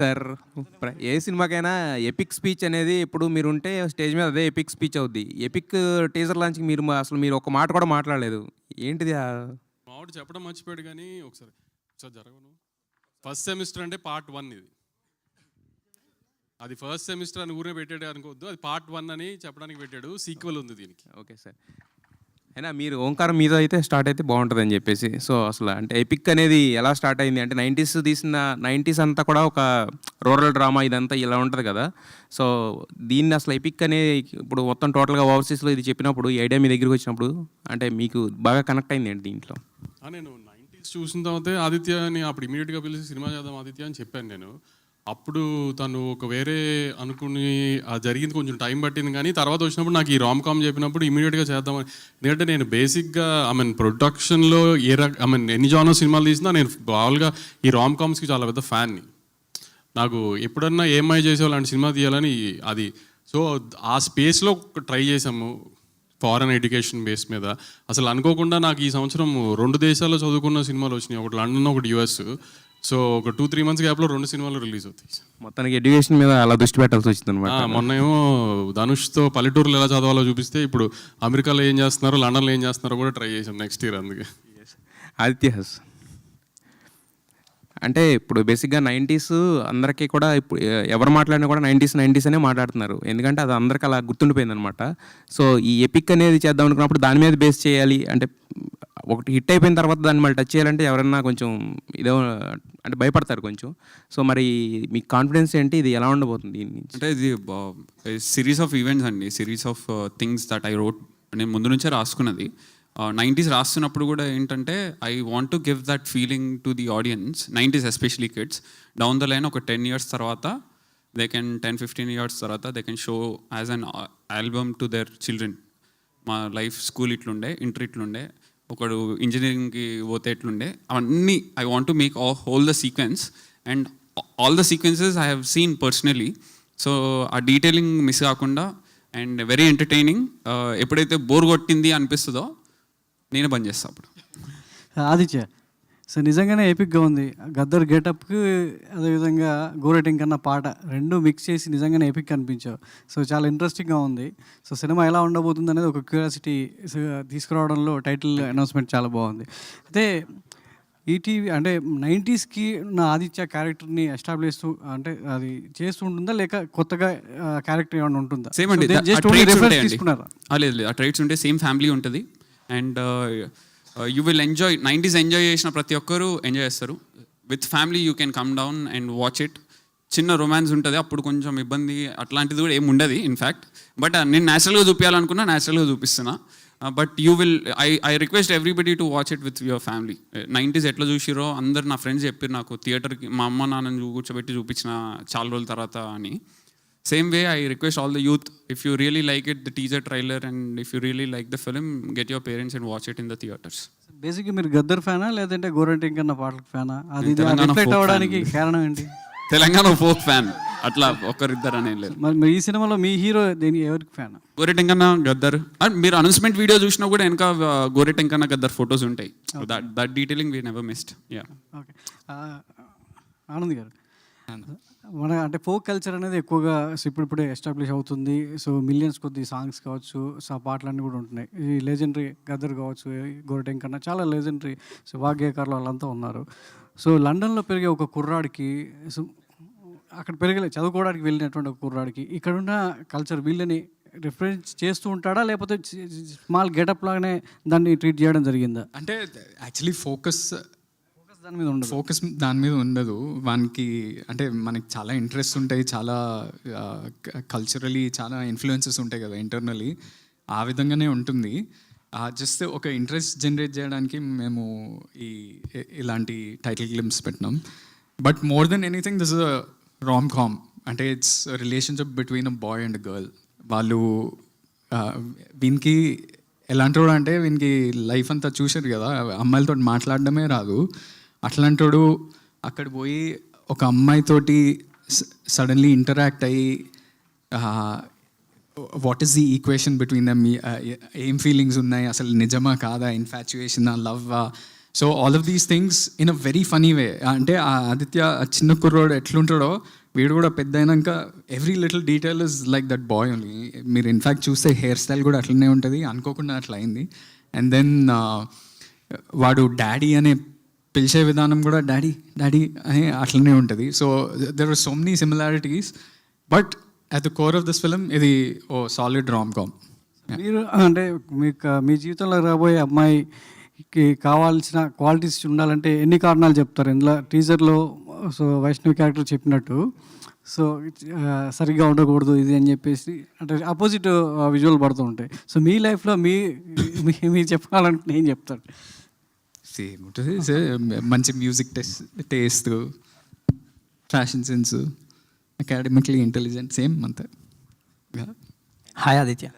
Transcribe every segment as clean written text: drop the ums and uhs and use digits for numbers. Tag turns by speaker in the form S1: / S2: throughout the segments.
S1: Sir ఏ సినిమాకైనా epic speech అనేది ఇప్పుడు మీరుంటే స్టేజ్ మీద అదే ఎపిక్ స్పీచ్ అవుద్ది. ఎపిక్ టీజర్ లాంచ్‌కి అసలు మీరు ఒక్క మాట కూడా మాట్లాడలేదు. ఏంటిది
S2: మావాడు చెప్పడం మర్చిపోయాడు కానీ ఒకసారి జరగను. ఫస్ట్ సెమిస్టర్ అంటే పార్ట్ 1 ఇది. అది ఫస్ట్ సెమిస్టర్ అని ఊరే పెట్టాడు అనుకోవద్దు. అది పార్ట్ 1 అని చెప్పడానికి పెట్టాడు. సీక్వెల్ ఉంది దీనికి.
S1: Okay sir. అయినా మీరు ఓంకారం మీద అయితే స్టార్ట్ అయితే బాగుంటుందని చెప్పేసి. సో అసలు అంటే ఎపిక్ అనేది ఎలా స్టార్ట్ అయింది అంటే 90s తీసిన 90s అంతా కూడా ఒక రూరల్ డ్రామా ఇదంతా ఇలా ఉంటుంది కదా. సో దీన్ని అసలు ఎపిక్ అనే ఇప్పుడు మొత్తం టోటల్గా ఓవర్సీస్లో ఇది చెప్పినప్పుడు ఈ ఐడియా మీ దగ్గరికి వచ్చినప్పుడు అంటే మీకు బాగా కనెక్ట్ అయింది ఏంటి దీంట్లో?
S2: నేను 90s చూసిన తర్వాత ఆదిత్యని అప్పుడు ఇమీడియట్గా పిలిచి సినిమా చేద్దాం ఆదిత్య అని చెప్పాను నేను. అప్పుడు తను ఒక వేరే అనుకుని జరిగింది, కొంచెం టైం పట్టింది. కానీ తర్వాత వచ్చినప్పుడు నాకు ఈ రామ్ కామ్ చెప్పినప్పుడు ఇమీడియట్గా చేద్దామని. ఎందుకంటే నేను బేసిక్గా ప్రొడక్షన్లో ఎన్ని జానర్ సినిమాలు తీసినా నేను మామూలుగా ఈ రామ్ కామ్స్కి చాలా పెద్ద ఫ్యాన్ని. నాకు ఎప్పుడన్నా ఏమై చేసేవాళ్ళంటే సినిమా తీయాలని అది. సో ఆ స్పేస్లో ట్రై చేసాము ఫారెన్ ఎడ్యుకేషన్ బేస్ మీద. అసలు అనుకోకుండా నాకు ఈ సంవత్సరం 2 దేశాల్లో చదువుకున్న సినిమాలు వచ్చినాయి, ఒకటి లండన్ ఒకటి US. సో ఒక 2-3 months గ్యాప్లో 2 సినిమాలు రిలీజ్ అవుతాయి.
S1: మొత్తానికి ఎడ్యుకేషన్ మీద అలా దృష్టి పెట్టాల్సి వచ్చింది అనమాట.
S2: మొన్నేమో ధనుష్తో పల్లెటూరులో ఎలా చదవాలో చూపిస్తే ఇప్పుడు అమెరికాలో ఏం చేస్తున్నారో లండన్లో ఏం చేస్తున్నారో కూడా ట్రై చేసాం నెక్స్ట్ ఇయర్. అందుకే
S1: ఆదిత్యస్ అంటే ఇప్పుడు బేసిక్గా 90s అందరికీ కూడా ఇప్పుడు ఎవరు మాట్లాడినా కూడా 90s అనే మాట్లాడుతున్నారు. ఎందుకంటే అది అందరికీ అలా గుర్తుండిపోయింది అనమాట. సో ఈ ఎపిక్ అనేది చేద్దాం అనుకున్నప్పుడు దాని మీద బేస్ చేయాలి అంటే ఒకటి హిట్ అయిపోయిన తర్వాత దాన్ని మళ్ళీ టచ్ చేయాలంటే ఎవరన్నా కొంచెం ఇదో అంటే భయపడతారు కొంచెం. సో మరి మీ కాన్ఫిడెన్స్ ఏంటి, ఇది ఎలా ఉండబోతుంది?
S3: అంటే ఇది సిరీస్ ఆఫ్ ఈవెంట్స్ అండి, series of things that I wrote. నేను ముందు నుంచే రాసుకున్నది. 90s రాస్తున్నప్పుడు కూడా ఏంటంటే I want to give that feeling to the audience, 90s especially kids. Down the line ఒక 10 years తర్వాత దే కెన్ 10-15 years తర్వాత they can show as an album to their children. మా లైఫ్ స్కూల్ ఇట్లుండే, ఇంటర్ ఇట్లుండే, ఒకడు ఇంజనీరింగ్కి పోతే ఎట్లుండే, అవన్నీ I want to make whole the sequence. And all the sequences I have seen personally. So ఆ detailing miss కాకుండా and very entertaining. ఎప్పుడైతే bore కొట్టింది అనిపిస్తుందో నేనే బంద్ చేస్తాను అప్పుడు.
S4: ఆదిత్య సో నిజంగానే ఎపిక్గా ఉంది. గద్దర్ గెటప్కి అదేవిధంగా గోరెటింగ్ కన్నా పాట రెండు మిక్స్ చేసి నిజంగానే ఎపిక్ అనిపించావు. సో చాలా ఇంట్రెస్టింగ్గా ఉంది. సో సినిమా ఎలా ఉండబోతుంది అనేది ఒక క్యూరియాసిటీ తీసుకురావడంలో టైటిల్ అనౌన్స్మెంట్ చాలా బాగుంది. అయితే ఈటీవీ అంటే 90sకి ఉన్న ఆదిత్య క్యారెక్టర్ని ఎస్టాబ్లిష్ అంటే అది చేస్తూ ఉంటుందా లేక కొత్తగా క్యారెక్టర్ ఏమైనా ఉంటుందా?
S3: సేమ్ అండి,
S4: తీసుకున్నారా?
S3: లేదు, ఆ ట్రైట్స్ ఉంటే సేమ్ ఫ్యామిలీ ఉంటుంది. And you will enjoy. 90s enjoy చేసిన ప్రతి ఒక్కరు ఎంజాయ్ చేస్తారు. With family you can come down and watch it. చిన్న రొమాన్స్ ఉంటుంది, అప్పుడు కొంచెం ఇబ్బంది అట్లాంటిది కూడా ఏమి ఉండదు ఇన్ఫ్యాక్ట్. బట్ నేను న్యాచురల్గా చూపించాలనుకున్నా న్యాచురల్గా చూపిస్తున్నా. But you will I request everybody to watch it with your family. 90s ఎట్లా చూసిరో అందరు నా ఫ్రెండ్స్ చెప్పారు నాకు, థియేటర్కి మా అమ్మ నాన్నని కూర్చోబెట్టి చూపించిన చాలా రోజుల తర్వాత అని. Same way, I request all the youth, if you really like it, the teaser trailer, and if you really like the film, get your parents and watch it in the theaters.
S4: బేసిక్గా మీరు గద్దర్ ఫ్యానా లేదంటే గోరెంటింగ్ కన్నా పాటలకు ఫ్యానా? అది reflect అవ్వడానికి కారణం ఏంటి?
S3: Telangana folk fan, అట్లా ఒకరిద్దరు అనేది లేదు.
S4: మరి ఈ సినిమాలో మీ హీరో ఎవరికి ఫ్యాన్?
S3: గోరెటెంకన్న గద్దర్. అండ్ మీరు అనౌన్స్మెంట్ వీడియో చూసినా కూడా వెనక గోరెటెంకన్న గద్దర్ ఫొటోస్ ఉంటాయి. That detailing we never missed. Yeah
S4: okay. Anand గారు, మన అంటే ఫోక్ కల్చర్ అనేది ఎక్కువగా ఇప్పుడిప్పుడే ఎస్టాబ్లిష్ అవుతుంది. సో మిలియన్స్ కొద్ది సాంగ్స్ కావచ్చు, సో పాటలన్నీ కూడా ఉంటున్నాయి. ఈ లెజెండరీ గద్దర్ కావచ్చు, గోరెటెంక్ కన్నా చాలా లెజెండరీ సో వాగ్గేయకారులు వాళ్ళంతా ఉన్నారు. సో లండన్లో పెరిగే ఒక కుర్రాడికి, సో అక్కడ చదువుకోవడానికి వెళ్ళినటువంటి ఒక కుర్రాడికి ఇక్కడున్న కల్చర్ వీళ్ళని రిఫరెన్స్ చేస్తూ ఉంటాడా లేకపోతే స్మాల్ గెటప్ లాగానే దాన్ని ట్రీట్ చేయడం జరిగిందా?
S5: అంటే యాక్చువల్లీ ఫోకస్ దాని మీద ఉండదు వానికి. అంటే మనకి చాలా ఇంట్రెస్ట్ ఉంటాయి, చాలా కల్చరలీ చాలా ఇన్ఫ్లుయెన్సెస్ ఉంటాయి కదా ఇంటర్నలీ, ఆ విధంగానే ఉంటుంది. జస్ట్ ఒక ఇంట్రెస్ట్ జనరేట్ చేయడానికి మేము ఇలాంటి టైటిల్ గ్లిమ్స్ పెట్టినాం. But more than anything this is a rom com. అంటే it's relationship between a boy and girl. వాళ్ళు వీనికి ఎలాంటి వాడు అంటే వీనికి లైఫ్ అంతా చూసారు కదా, అమ్మాయిలతో మాట్లాడడమే రాదు. అట్లాంటోడు అక్కడ పోయి ఒక అమ్మాయితోటి సడన్లీ ఇంటరాక్ట్ అయ్యి what is the equation between them, ఏం ఫీలింగ్స్ ఉన్నాయి, అసలు నిజమా కాదా, ఇన్ఫాచ్యుయేషనా, లవ్వా, so all of these things in a very funny way. అంటే ఆ ఆదిత్య ఆ చిన్న కుర్రోడు ఎట్లుంటాడో వీడు కూడా పెద్ద అయినాక every little detail is like that boy only. మీరు ఇన్ఫ్యాక్ట్ చూస్తే హెయిర్ స్టైల్ కూడా అట్లనే ఉంటుంది, అనుకోకుండా అట్లా అయింది. అండ్ దెన్ వాడు డాడీ అనే పిలిచే విధానం కూడా డాడీ డాడీ అని అట్లనే ఉంటుంది. So there are so many similarities, but at the core of this film ఇది ఓ సాలిడ్ రామ్ కామ్.
S4: మీరు అంటే మీకు మీ జీవితంలో రాబోయే అమ్మాయికి కావాల్సిన క్వాలిటీస్ ఉండాలంటే ఎన్ని కారణాలు చెప్తారు? ఇందులో టీజర్లో సో వైష్ణవి క్యారెక్టర్ చెప్పినట్టు సో సరిగ్గా ఉండకూడదు ఇది అని చెప్పేసి అంటే ఆపోజిట్ విజువల్ పడుతూ ఉంటాయి. సో మీ లైఫ్లో మీరు చెప్పాలంటే ఏం చెప్తారు?
S5: సేమ్ ఉంటుంది, మంచి music taste, fashion sense, academically intelligent, same అంతే.
S6: హాయ్ ఆదిత్య,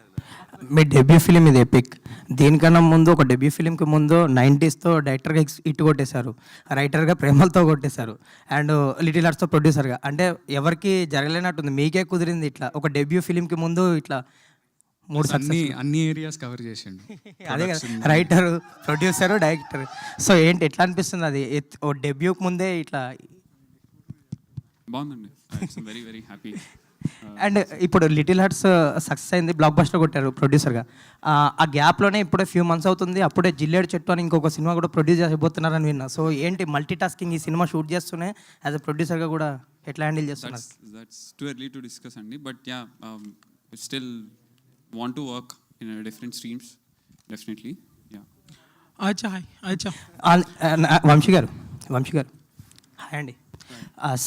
S6: మీ డెబ్యూ ఫిలిం ఇది ఎపిక్. దీనికన్నా ముందు ఒక డెబ్యూ ఫిలింకి ముందు 90sతో డైరెక్టర్గా హిట్ కొట్టేశారు, రైటర్గా ప్రేమలతో కొట్టేశారు, అండ్ లిటిల్ ఆర్ట్స్తో ప్రొడ్యూసర్గా. అంటే ఎవరికి జరగలేనట్టుంది, మీకే కుదిరింది ఇట్లా ఒక డెబ్యూ ఫిలింకి ముందు ఇట్లా 3
S5: అన్ని ఏరియాస్ కవర్ చేసిండు.
S6: అదే కదా, రైటరు, ప్రొడ్యూసరు, డైరెక్టర్. సో ఏంటి ఎట్లా అనిపిస్తుంది అది ఓ డెబ్యూకి ముందే ఇట్లా?
S3: బాగుందండి, వెరీ వెరీ హ్యాపీ.
S6: అండ్ ఇప్పుడు లిటిల్ హార్ట్స్ సక్సెస్ అయింది, బ్లాక్ బస్టర్ కొట్టారు ప్రొడ్యూసర్గా. ఆ గ్యాప్లోనే ఇప్పుడే ఫ్యూ మంత్స్ అవుతుంది, అప్పుడే జిల్లేడు చెట్టు అని ఇంకొక సినిమా కూడా ప్రొడ్యూస్ చేయబోతున్నారని విన్నా. సో ఏంటి మల్టీ టాస్కింగ్, ఈ సినిమా షూట్ చేస్తూనే యాజ్ అ ప్రొడ్యూసర్గా కూడా ఎట్లా హ్యాండిల్ చేస్తున్నారు?
S3: That's too early to discuss అండి, but ya still want to work in different streams definitely. Ya
S7: అచ్చా హాయ్ అచ్చా
S6: వంశీ గారు హాయ్ అండి.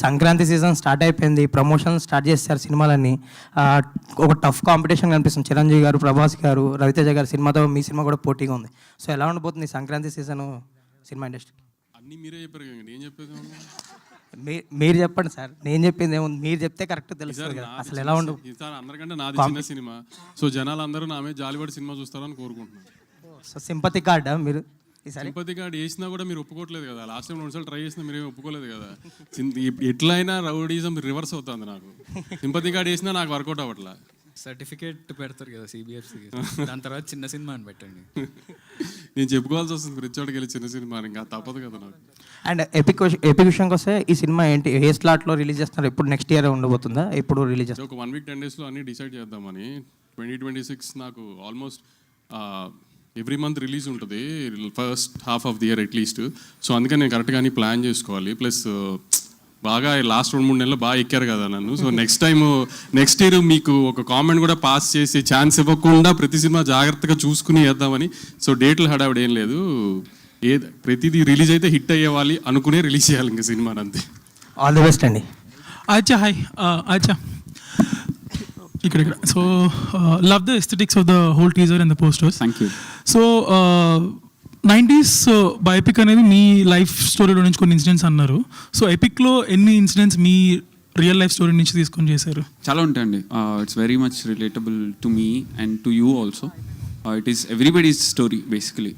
S6: సంక్రాంతి సీజన్ స్టార్ట్ అయిపోయింది, ప్రమోషన్ స్టార్ట్ చేస్తారు సినిమాలన్నీ. ఒక టఫ్ కాంపిటీషన్ కనిపిస్తుంది, చిరంజీవి గారు, ప్రభాస్ గారు, రవితేజ గారు సినిమాతో మీ సినిమా కూడా పోటీగా ఉంది. సో ఎలా ఉండబోతుంది సంక్రాంతి సీజన్ సినిమా ఇండస్ట్రీ?
S2: అన్నీ మీరే చెప్పారు కదా, నేను చెప్పేది ఏముంది?
S6: మీరు చెప్పండి సార్, నేను చెప్పింది ఏముంది, మీరు చెప్తే కరెక్ట్ తెలుస్తుంది కదా అసలు ఎలా ఉండదు.
S2: ఈసారి అందరికంటే నాది చిన్న సినిమా, సో జనాలు అందరూ నా మీద జాలిపడి సినిమా చూస్తారని కోరుకుంటున్నాను.
S6: సో సింపతి కార్డా మీరు ఈసారి?
S2: సింపతి కార్డ్ వేసినా కూడా మీరు ఒప్పుకోవట్లేదు కదా. లాస్ట్ టైం 2 సార్లు ట్రై చేసినా మీరేం ఒప్పుకోలేదు కదా. ఎట్లయినా రౌడీజం రివర్స్ అవుతుంది నాకు. సింపతి కార్డ్ వేసినా నాకు వర్కౌట్ అవ్వట్లా.
S5: సర్టిఫికేట్ పెడతారు కదా సిబిఎఫ్సికి, దాని తర్వాత చిన్న సినిమా అని పెట్టండి.
S2: నేను చెప్పుకోవాల్సి వస్తుంది రిచర్డ్కి వెళ్ళి చిన్న సినిమా, ఇంకా తప్పదు కదా నాకు.
S6: అండ్ ఎపిక్ విషయంకి వస్తే ఈ సినిమా ఏంటి ఏ స్లాట్లో రిలీజ్ చేస్తున్నారు? ఇప్పుడు నెక్స్ట్ ఇయర్ ఉండబోతుందా, ఎప్పుడు రిలీజ్ చేస్తారు?
S2: ఒక 1 వీక్ 10 డేస్లో అన్నీ డిసైడ్ చేద్దామని. 2026 నాకు ఆల్మోస్ట్ ఎవ్రీ మంత్ రిలీజ్ ఉంటుంది, first half of the year at least. So అందుకని నేను కరెక్ట్గా అన్ని ప్లాన్ చేసుకోవాలి. ప్లస్ బాగా లాస్ట్ 2-3 నెలలు బాగా ఎక్కారు కదా నన్ను. సో నెక్స్ట్ ఇయర్ మీకు ఒక కామెంట్ కూడా పాస్ చేసి ఛాన్స్ ఇవ్వకుండా ప్రతి సినిమా జాగ్రత్తగా చూసుకుని వేద్దామని. సో డేట్లు హడావిడ ఏం లేదు, ప్రతిదీ రిలీజ్ అయితే హిట్ అయ్యేవాలి అనుకునే రిలీజ్ చేయాలి ఇంకా సినిమాని, అంతే.
S6: ఆల్ ది బెస్ట్ అండి.
S7: అచ్చా హాయ్ అచ్చా ఇక్కడ so love the aesthetics of the whole teaser and the posters.
S3: Thank you.
S7: So 90s biopic అనేది మీ లైఫ్ స్టోరీలో నుంచి కొన్ని ఇన్సిడెంట్స్ అన్నారు. సో ఎపిక్లో ఎన్ని ఇన్సిడెంట్స్ మీ రియల్ లైఫ్ స్టోరీ నుంచి తీసుకొని చేశారు?
S3: చాలా ఉంటాయండి. It's very much relatable to me and to you also. It is everybody's story basically.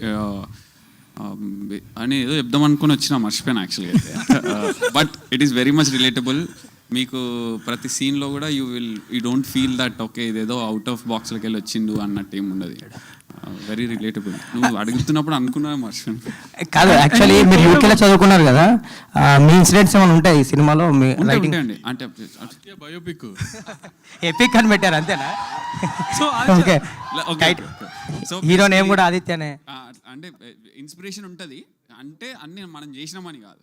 S3: అని ఏదో చెప్దాం అనుకుని వచ్చినా మర్చిపోయాను యాక్చువల్గా. But it is very much relatable. మీకు ప్రతి సీన్లో కూడా you don't feel that okay ఇదేదో అవుట్ ఆఫ్ బాక్స్లోకి వెళ్ళి వచ్చిండు అన్నట్టు ఏమి ఉండదు. Very relatable. నువ్వు అడుగుతున్నప్పుడు అనుకున్నా మర్చిపోయాను.
S6: కాదు, యాక్చువల్లీ మీరు యూకేలో చదువుకున్నారు కదా, మీ ఇన్సిడెంట్స్ ఏమైనా ఉంటాయి ఈ సినిమాలో? మీ రైటింగ్
S3: అండి అంటే
S2: బయోపిక్
S6: ఎపిక్ అని పెట్టారు అంతేనా?
S7: So
S6: okay,
S3: so
S6: hero name కూడా ఆదిత్యనే.
S3: అంటే ఇన్స్పిరేషన్ ఉంటుంది, అంటే అన్ని మనం చేసినామని కాదు,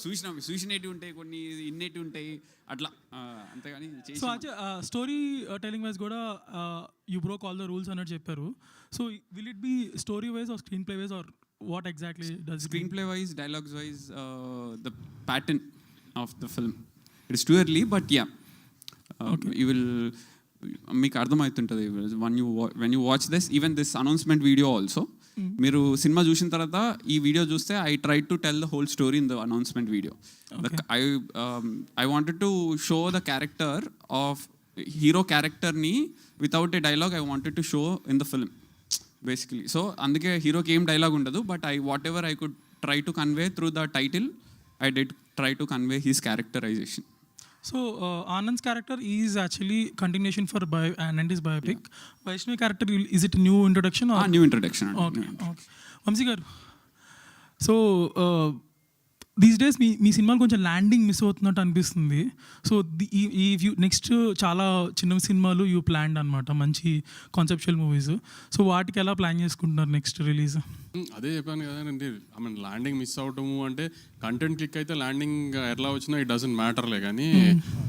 S3: చూసినవి ఉంటాయి, కొన్ని ఇన్నేటివి ఉంటాయి అట్లా, అంతేగాని.
S7: సో స్టోరీ టెలింగ్ వైజ్ కూడా you broke all the rules అన్నట్టు చెప్పారు. So will it be story wise or screenplay wise or what exactly does?
S3: Screenplay wise, dialogues wise, the pattern of the film. It's too early but ya you will, మీకు అర్థమవుతుంటుంది when you watch this, even this announcement video also. మీరు cinema చూసిన తర్వాత ఈ video చూస్తే I try to tell the whole story in the announcement video. I wanted to show the character of hero క్యారెక్టర్ని without a dialogue I wanted to show in the film basically. So అందుకే హీరోకి ఏం dialogue ఉండదు, but whatever I could try to convey through the title, I did try to convey his characterization.
S7: So Anand's character is actually continuation for Anand's biopic. Vaishnavi character, is it a new introduction or?
S3: New introduction.
S7: Okay. Vamsi garu. So these days మీ సినిమాలు కొంచెం landing miss అవుతున్నట్టు అనిపిస్తుంది. So ఈ next చాలా చిన్న సినిమాలు you planned అనమాట, మంచి కాన్సెప్చువల్ మూవీస్. సో వాటికి ఎలా ప్లాన్ చేసుకుంటున్నారు నెక్స్ట్ రిలీజ్?
S2: అదే చెప్పాను కదండి, ఐ మీన్ ల్యాండింగ్ మిస్ అవటము అంటే కంటెంట్ క్లిక్ అయితే ల్యాండింగ్ ఎట్లా వచ్చినా ఇట్ డజంట్ మ్యాటర్లే, కానీ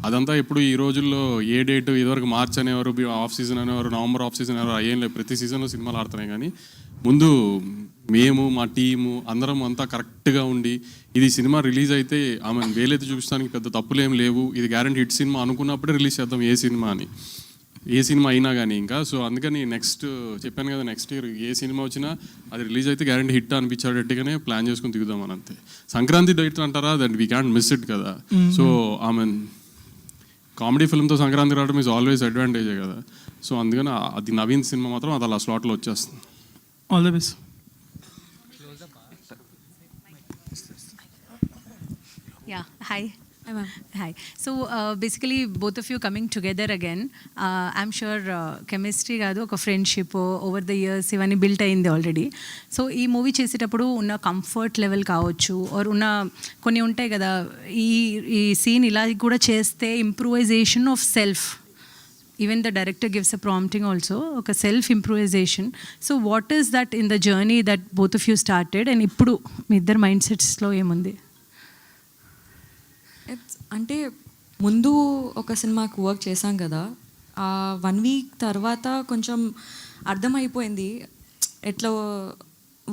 S2: అదంతా ఇప్పుడు ఈ రోజుల్లో ఏ డేట్ ఇదివరకు మార్చ్ అనేవారు, ఆఫ్ సీజన్ అనేవారు, నవంబర్ ఆఫ్ సీజన్ అనేవారు, అయ్యేం లేదు, ప్రతి సీజన్లో సినిమాలు ఆడుతున్నాయి. కానీ ముందు మేము మా టీము అందరం అంతా కరెక్ట్గా ఉండి ఇది సినిమా రిలీజ్ అయితే ఆమె వేలైతే చూపించడానికి పెద్ద తప్పులేం లేవు, ఇది గ్యారంటీ హిట్ సినిమా అనుకున్నప్పుడే రిలీజ్ చేద్దాం ఏ సినిమా అని, ఏ సినిమా అయినా కానీ ఇంకా. సో అందుకని నెక్స్ట్ చెప్పాను కదా, నెక్స్ట్ ఇయర్ ఏ సినిమా వచ్చినా అది రిలీజ్ అయితే గ్యారంటీ హిట్ అనిపించేటట్టుగానే ప్లాన్ చేసుకుని దిగుదామని అంతే. సంక్రాంతి డేట్ అంటారా, that we can't miss it కదా. సో ఐ మీన్ కామెడీ ఫిల్మ్తో సంక్రాంతి రావడం ఈజ్ ఆల్వేస్ అడ్వాంటేజే కదా. సో అందుకని అది నవీన్ సినిమా మాత్రం అది అలా స్లాట్లో వచ్చేస్తుంది.
S7: All the best.
S8: Yeah, hi. Hi. So basically both of you coming together again, I'm sure chemistry కాదు ఒక ఫ్రెండ్షిప్ ఓవర్ ద ఇయర్స్ ఇవన్నీ బిల్ట్ అయింది ఆల్రెడీ. సో ఈ మూవీ చేసేటప్పుడు ఉన్న కంఫర్ట్ లెవెల్ కావచ్చు, ఆర్ ఉన్న కొన్ని ఉంటాయి కదా, ఈ సీన్ ఇలా కూడా చేస్తే improvisation of self, even the director gives a prompting also, ఒక self improvisation. So what is that in the journey that both of you started, and ఇప్పుడు మీ ఇద్దరు మైండ్ సెట్స్లో ఏముంది?
S9: అంటే ముందు ఒక సినిమాకి వర్క్ చేశాం కదా, 1 వీక్ తర్వాత కొంచెం అర్థమైపోయింది ఎట్లా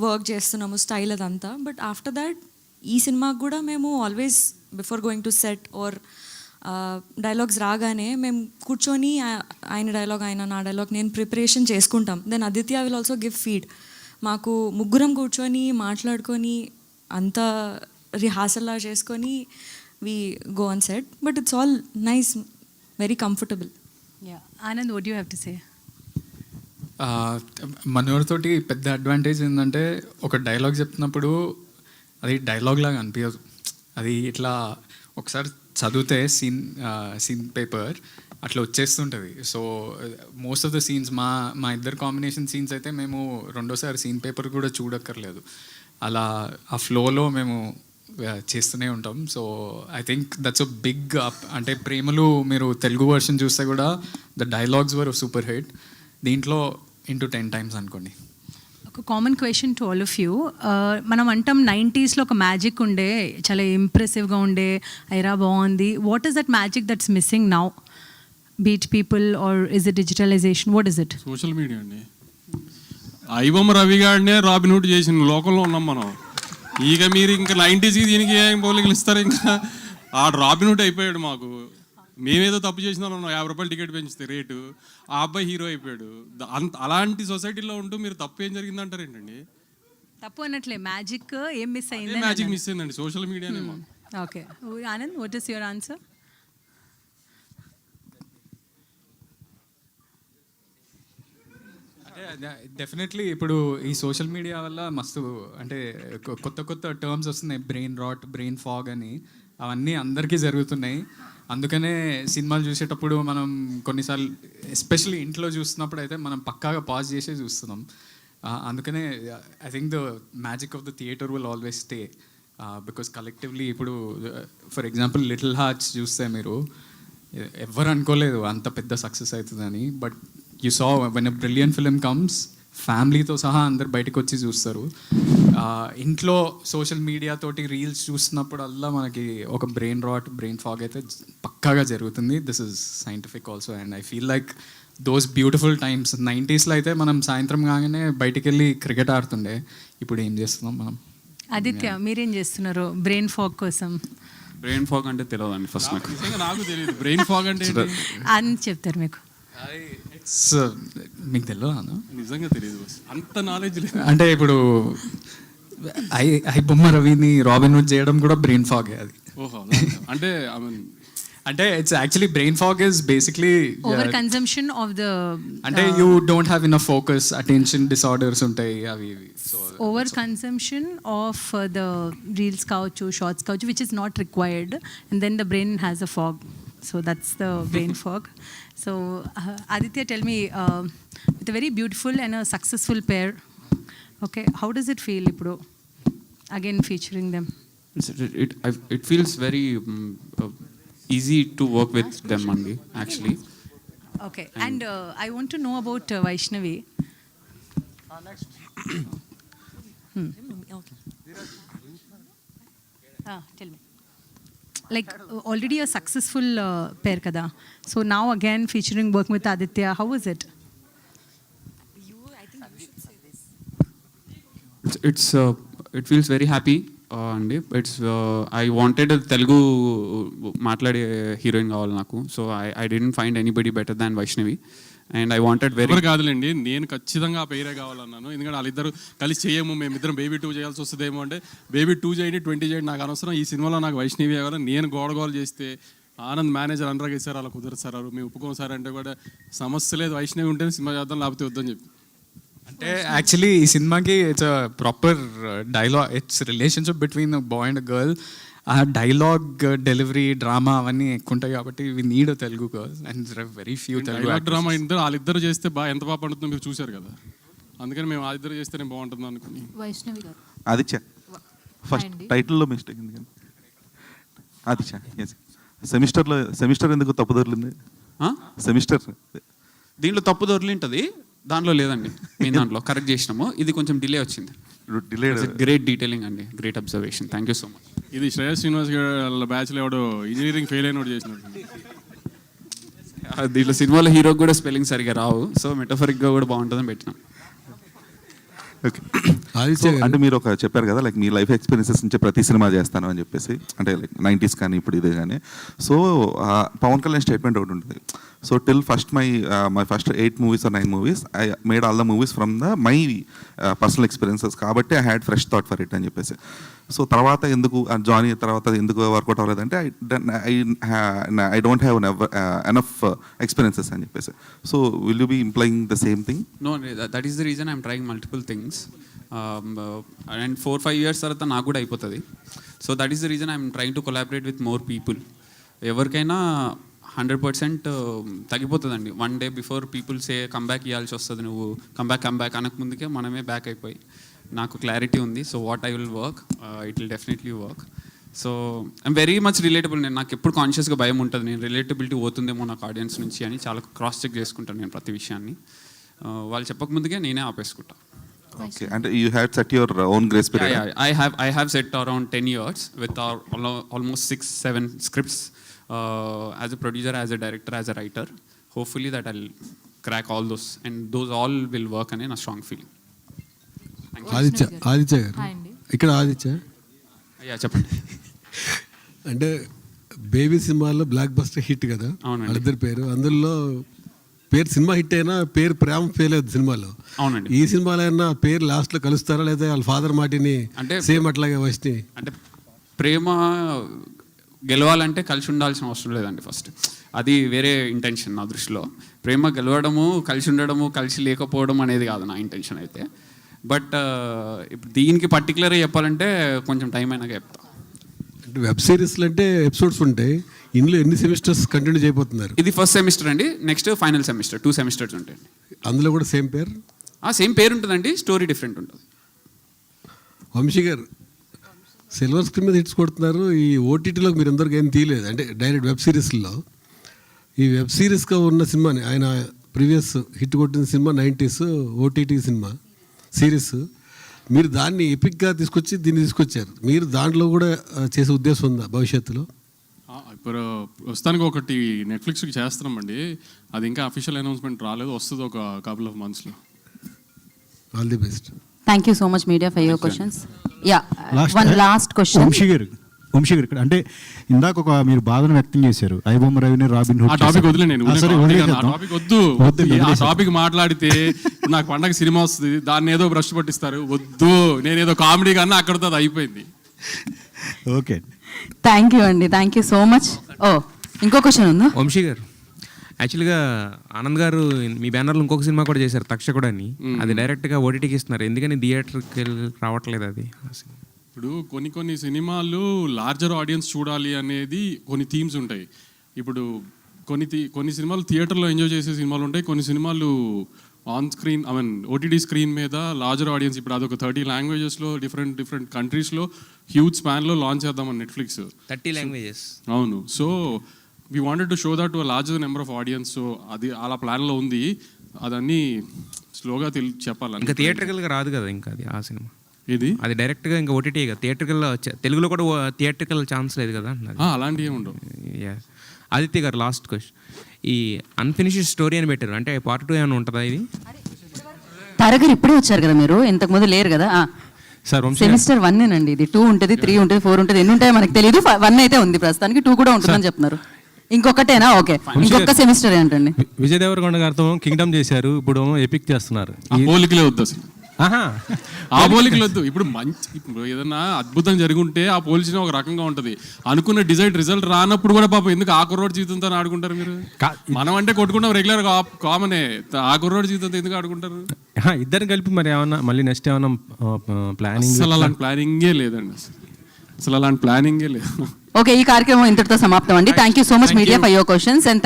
S9: వర్క్ చేస్తున్నాము, స్టైల్ అదంతా. బట్ ఆఫ్టర్ దాట్ ఈ సినిమాకి కూడా మేము always before going to set or dialogues రాగానే మేము కూర్చొని ఆయన డైలాగ్ ఆయన నా డైలాగ్ నేను ప్రిపరేషన్ చేసుకుంటాం. Then Aditya will also give feed. మాకు ముగ్గురం కూర్చొని మాట్లాడుకొని అంతా రిహార్సల్లా చేసుకొని we go on set, but it's all nice, very comfortable.
S8: Yeah. Anand, what do you have to say?
S5: మనోడితోటి పెద్ద అడ్వాంటేజ్ ఏంటంటే ఒక డైలాగ్ చెప్తున్నప్పుడు అది డైలాగ్ లాగా అనిపించదు, అది ఇట్లా ఒకసారి చదివితే సీన్ పేపర్ అట్లా వచ్చేస్తుంటుంది. So most of the scenes మా ఇద్దరు కాంబినేషన్ సీన్స్ అయితే మేము రెండోసారి సీన్ పేపర్ కూడా చూడక్కర్లేదు, అలా ఆ ఫ్లోలో మేము చేస్తూనే ఉంటాం. So I think that's a big up. అంటే ప్రేమలు మీరు తెలుగు వర్షన్ చూస్తే కూడా the dialogues were super hit, దీంట్లో ఇంటూ 10 times అనుకోండి.
S8: ఒక common question to all of you, మనం అంటాం 90s ఒక మ్యాజిక్ ఉండే, చాలా ఇంప్రెసివ్గా ఉండే, ఐరా బాగుంది. What is that magic that's missing now? But people are is it digitalisation? What is it?
S2: Social media అండి. ఐబొమ్మ రవి గారినే రాబిన్హుడ్ చేసిన లోకంలో ఉన్నాం మనం. ఇక మీరు ఇంకా 90s దీనికి ఏం పోలికలు ఇస్తారు? ఇంకా ఆ రాబిన్హుడ్ అయిపోయాడు మాకు. మేమేదో తప్పు చేసినా 50 రూపాయలు టికెట్ పెంచితే రేటు, ఆ అబ్బాయి హీరో అయిపోయాడు. అలాంటి సొసైటీలో ఉంటూ మీరు తప్పు ఏం జరిగింది అంటారు ఏంటండి?
S8: తప్పు అన్నట్లే, మ్యాజిక్ ఏం మిస్ అయింది?
S2: మ్యాజిక్ మిస్ అయిందండి, సోషల్ మీడియానే.
S8: Okay Anand, what is your answer?
S5: Definitely ఇప్పుడు ఈ సోషల్ మీడియా వల్ల మస్తు అంటే కొత్త టర్మ్స్ వస్తున్నాయి, బ్రెయిన్ రాట్, బ్రెయిన్ ఫాగ్ అని, అవన్నీ అందరికీ జరుగుతున్నాయి. అందుకనే సినిమాలు చూసేటప్పుడు మనం కొన్నిసార్లు ఎస్పెషల్లీ ఇంట్లో చూస్తున్నప్పుడు అయితే మనం పక్కాగా పాజ్ చేసే చూస్తున్నాం. అందుకనే I think the magic of the theatre will always stay, because collectively ఇప్పుడు ఫర్ ఎగ్జాంపుల్ లిటిల్ హార్ట్స్ చూస్తే మీరు ఎవ్వరు అనుకోలేదు అంత పెద్ద సక్సెస్ అవుతుందని. But you saw when a brilliant film comes, ఫ్యామిలీతో సహా అందరు బయటకు వచ్చి చూస్తారు. ఇంట్లో సోషల్ మీడియా తోటి రీల్స్ చూస్తున్నప్పుడల్లా మనకి ఒక బ్రెయిన్ రాట్, బ్రెయిన్ ఫాగ్ అయితే పక్కాగా జరుగుతుంది. This is scientific also, and I feel like those beautiful times 90s అయితే మనం సాయంత్రం కాగానే బయటికి వెళ్ళి క్రికెట్ ఆడుతుండే, ఇప్పుడు ఏం చేస్తున్నాం మనం?
S8: ఆదిత్య, మీరేం చేస్తున్నారు బ్రెయిన్ ఫాగ్ కోసం?
S3: బ్రెయిన్ ఫాగ్ అంటే తెలియదండి ఫస్ట్ నాకు.
S2: నాకు తెలియదు బ్రెయిన్ ఫాగ్ అంటే
S8: అని చెప్తారు మీకు.
S5: మీకు తెలియదా?
S2: నిజంగా తెలియదు, అంత నాలెడ్జ్ లేదు.
S5: అంటే ఇప్పుడు ఐబొమ్మ రవిని రాబిన్హుడ్ చేయడం కూడా బ్రెయిన్ ఫాగ్ అది.
S2: ఓహో, అంటే
S5: అంటే it's actually brain fog is basically
S8: over consumption of the,
S5: అంటే you don't have enough focus, attention disorders ఉంటాయి అవి.
S8: Over consumption of the reels కావచ్చు, షార్ట్స్ కావచ్చు, which is not required, and then the brain has a fog. So that's the brain fog. So Aditya, tell me, with a very beautiful and a successful pair, okay, how does it feel ippudu? again featuring them?
S3: It feels very easy to work with them, Mandi, actually.
S8: Okay, and I want to know about Vaishnavi. Tell me. Like already a successful pair kada. So now again featuring working with Aditya, how was it?
S3: It feels very happy అండి. I wanted a Telugu మాట్లాడే heroine కావాలి నాకు. So I didn't find anybody better than Vaishnavi. And I wanted
S2: ఎవరు కాదులేండి, నేను ఖచ్చితంగా ఆ పేరే కావాలన్నాను. ఎందుకంటే వాళ్ళిద్దరు కలిసి చేయము, మేమిద్దరం బేబీ 2 చేయాల్సి వస్తుందేమో అంటే బేబీ 2 చేయండి 20 చేయండి నాకు అనవసరం, ఈ సినిమాలో నాకు వైష్ణవి కావాలి. నేను గోడగోలు చేస్తే ఆనంద్ మేనేజర్ అనరాగ్ సార్ అలా కుదరదు సార్, మేము ఒప్పుకోం సార్ అంటే కూడా సమస్య లేదు, వైష్ణవి ఉంటేనే సినిమా చేద్దాం లేకపోతే వద్దని చెప్పి.
S5: అంటే యాక్చువల్లీ ఈ సినిమాకి it's a proper dialogue, it's relationship between a boy and a girl. ఆ డైలాగ్ డెలివరీ డ్రామా అవన్నీ ఎక్కువ ఉంటాయి కాబట్టి we need a Telugu girl and very few Telugu
S2: drama ఇద్దరు వాళ్ళిద్దరు చేస్తే ఎంత బాగా పండుతుందో మీరు చూశారు కదా, అందుకని మేము వాళ్ళిద్దరు చేస్తేనే బాగుంటుంది అనుకుని.
S10: వైష్ణవి గారు
S11: ఆదిత్య ఫస్ట్ టైటిల్లో మిస్టేక్ ఎందుకండి ఆదిత్య సెమిస్టర్ ఎందుకు తప్పు దొరికింది? సెమిస్టర్
S3: దీంట్లో తప్పు దొరికి దాంట్లో లేదండి, మేము దాంట్లో కరెక్ట్ చేసినాము. ఇది కొంచెం డిలే వచ్చింది. గ్రేట్ డీటెయిలింగ్ అండి, great observation, thank you so much.
S2: ఇది శ్రేయస్ శ్రీనివాస్ గారి బ్యాచ్లో ఎవడో ఇంజనీరింగ్ ఫెయిల్ అయినోడు చేసినట్టు.
S3: దీంట్లో సినిమాలో హీరోకి కూడా స్పెల్లింగ్ సరిగా రావు, సో మెటఫరిక్గా కూడా బాగుంటుందని పెట్టినాం.
S11: ఓకే, అంటే మీరు ఒక చెప్పారు కదా లైక్ మీ లైఫ్ ఎక్స్పీరియన్సెస్ నుంచి ప్రతి సినిమా చేస్తాను అని చెప్పేసి, అంటే లైక్ 90s కానీ ఇప్పుడు ఇదే కానీ. సో పవన్ కళ్యాణ్ స్టేట్మెంట్ ఒకటి ఉంటుంది. So till my first 8 movies or 9 movies I made all the movies from my personal experiences కాబట్టి I had fresh thought for it అని చెప్పేసి. సో తర్వాత ఎందుకు జానీ తర్వాత ఎందుకు వర్కౌట్ అవ్వలేదంటే I don't have enough experiences అని చెప్పేసి. So will you be implying the same thing?
S3: No, that is the reason I'm trying multiple things. And 4-5 years తర్వాత నాకు కూడా అయిపోతుంది. So that is the reason I'm trying to collaborate with more people. ఎవరికైనా 100% తగ్గిపోతుందండి. 1 day before people say comeback ఇవ్వాల్సి వస్తుంది, నువ్వు comeback అనక ముందుకే మనమే బ్యాక్ అయిపోయి. నాకు క్లారిటీ ఉంది. So what I will work, it will definitely work. So I'm very much relatable. నేను నాకు ఎప్పుడు కాన్షియస్గా భయం ఉంటుంది, నేను రిలేటబిలిటీ పోతుందేమో నాకు ఆడియన్స్ నుంచి అని చాలా క్రాస్ చెక్ చేసుకుంటాను నేను ప్రతి విషయాన్ని. వాళ్ళు చెప్పకముందుకే నేనే ఆపేసుకుంటాను.
S11: Okay, and you had set your own grace period?
S3: Yeah, I have set around 10 years with our almost 6-7 scripts as a producer, as a director, as a writer. Hopefully that I'll crack all those and those all will work and in a strong feeling.
S12: Aditya గారు ఇక్కడ ఆదిత్య
S3: చెప్పండి.
S12: అంటే baby సినిమాలో block buster hit కదా వాళ్ళిద్దరి పేరు, అందులో పేరు సినిమా హిట్ అయినా పేరు ప్రేమ ఫెయిల్ అవుతుంది సినిమాలో.
S3: అవునండి.
S12: ఈ సినిమాలో అయినా పేరు లాస్ట్లో కలుస్తారా లేదా వాళ్ళ ఫాదర్ మాటిని అంటే సేమ్ అట్లాగే వచ్చి
S3: అంటే ప్రేమ గెలవాలంటే కలిసి ఉండాల్సిన అవసరం లేదండి. ఫస్ట్ అది వేరే ఇంటెన్షన్ నా దృష్టిలో. ప్రేమ గెలవడము, కలిసి ఉండడము, కలిసి లేకపోవడం అనేది కాదు నా ఇంటెన్షన్ అయితే. బట్ ఇప్పుడు దీనికి పర్టికులర్గా చెప్పాలంటే కొంచెం టైం అయినాక చెప్తా.
S12: అంటే వెబ్ సిరీస్లు అంటే ఎపిసోడ్స్ ఉంటాయి, ఇందులో ఎన్ని సెమిస్టర్స్ కంటిన్యూ చేయబోతున్నారు?
S3: ఇది ఫస్ట్ సెమిస్టర్ అండి, నెక్స్ట్ ఫైనల్ సెమిస్టర్, 2 semesters ఉంటాయండి.
S12: అందులో కూడా సేమ్ పేరు?
S3: సేమ్ పేరు ఉంటుందండి, స్టోరీ డిఫరెంట్ ఉంటుంది.
S12: వంశీ గారు సిల్వర్ స్క్రీన్ మీద హిట్స్ కొడుతున్నారు, ఈ ఓటీటీలో మీరు అందరికీ ఏం తీయలేదు, అంటే డైరెక్ట్ వెబ్ సిరీస్లో. ఈ వెబ్ సిరీస్గా ఉన్న సినిమాని ఆయన ప్రీవియస్ హిట్ కొట్టిన cinema 90s OTT cinema series, మీరు దాన్ని ఎపిక్గా తీసుకొచ్చి దీన్ని తీసుకొచ్చారు. మీరు దాంట్లో కూడా చేసే ఉద్దేశం ఉందా భవిష్యత్తులో?
S2: ఇప్పుడు ప్రస్తుతానికి ఒకటి నెట్ఫ్లిక్స్కి చేస్తున్నామండి, అది ఇంకా అఫీషియల్ అనౌన్స్మెంట్ రాలేదు, వస్తుంది ఒక couple of monthsలో.
S12: All the best.
S10: Thank you so much media for your questions. One last question
S13: Vamsi garu ఇక్కడ అంటే ఇందాక ఒక మీరు బాధను వ్యక్తం చేశారు, ఐబొమ్మ రవిని రాబిన్ హుడ్.
S2: ఆ టాపిక్ వద్దులే, నేను ఆ టాపిక్ మాట్లాడితే నాకు పండగ సినిమా వస్తుంది, దాన్ని ఏదో బ్రష్ పట్టిస్తారు, వద్దు, నేనేదో కామెడీ కన్నా అక్కడితో అది అయిపోయింది.
S13: ఓకే,
S10: థ్యాంక్ యూ అండి, థ్యాంక్ యూ సో మచ్. ఇంకో క్వశ్చన్ ఉందా?
S1: వంశీ గారు, యాక్చువల్గా ఆనంద్ గారు మీ బ్యానర్లో ఇంకొక సినిమా కూడా చేశారు, తక్షకుడు అని. అది డైరెక్ట్గా ఓటీటీకి ఇస్తున్నారు, ఎందుకని థియేటర్కి రావట్లేదు అది?
S2: ఇప్పుడు కొన్ని సినిమాలు లార్జర్ ఆడియన్స్ చూడాలి అనేది కొన్ని థీమ్స్ ఉంటాయి. ఇప్పుడు కొన్ని సినిమాలు థియేటర్లో ఎంజాయ్ చేసే సినిమాలు ఉంటాయి, కొన్ని సినిమాలు on screen I mean OTT screen మీద లార్జర్ ఆడియన్స్, ఇప్పుడు అదొక 30 లాంగ్వేజెస్లో డిఫరెంట్ కంట్రీస్లో హ్యూజ్ స్పాన్లో లాంచ్ చేద్దామని నెట్ఫ్లిక్స్
S1: 30 లాంగ్వేజెస్.
S2: అవును. So we wanted to show that to larger number of audience. So అది అలా ప్లాన్లో ఉంది. అదన్నీ స్లోగా చెప్పాలి.
S1: ఇంకా థియేట్రికల్గా రాదు కదా ఇంకా అది ఆ సినిమా.
S2: ఇది
S1: అది డైరెక్ట్గా ఇంకా ఓటీటీ కదా, థియేట్రికల్ తెలుగులో కూడా థియేట్రికల్ ఛాన్స్ లేదు కదా అన్నది.
S2: అలాంటివి ఏమి ఉండవు.
S1: ఆదిత్య గారు లాస్ట్ క్వశ్చన్, ఈ అన్ఫినిష్డ్ స్టోరీ అని పెట్టారు, అంటే పార్ట్ 2 ఏమైనా ఉంటుందా ఇది?
S10: తారగారు ఇప్పుడే వచ్చారు కదా, మీరు ఇంతకు ముందు లేరు కదా.
S1: సార్
S10: సెమిస్టర్ 1 అండి ఇది. 2 ఉంటుంది, 3 ఉంటుంది, 4 ఉంటుంది, ఎన్ని ఉంటాయో మనకు తెలియదు. 1 అయితే ఉంది ప్రస్తుతానికి, 2 కూడా ఉంటుందని చెప్తున్నారు. ఇంకొకటేనా? ఓకే, ఇంకొక సెమిస్టర్ ఏంటండి?
S13: విజయ్ దేవరకొండ గారితో కింగ్డమ్ చేశారు, ఇప్పుడు ఎపిక్ చేస్తున్నారు.
S2: ఆ పోలికలే వద్దు అసలు, ఆ పోలికలు వద్దు. ఇప్పుడు ఇప్పుడు ఏదన్నా అద్భుతం జరుగుంటే ఆ పోల్చిన ఒక రకంగా ఉంటుంది. అనుకున్న డిజైన్ రిజల్ట్ రానప్పుడు కూడా పాపం ఎందుకు ఆ కుర్రోడ్ జీవితంతో ఆడుకుంటారు మీరు? మనం అంటే కొట్టుకుంటాం రెగ్యులర్ కామనే, ఆ కుర్రోడ్ జీవితంతో ఎందుకు ఆడుకుంటారు?
S13: ఇద్దరు కలిపి మరి ఏమన్నా మళ్ళీ నెక్స్ట్ ఏమన్నా ప్లానింగ్?
S2: అసలు అలాంటి ప్లానింగే లేదండి, అసలు అలాంటి ప్లానింగే లేదు.
S10: ఓకే, ఈ కార్యక్రమం ఇంతటితో సమాప్తం అండి. Thank you so much media for your questions and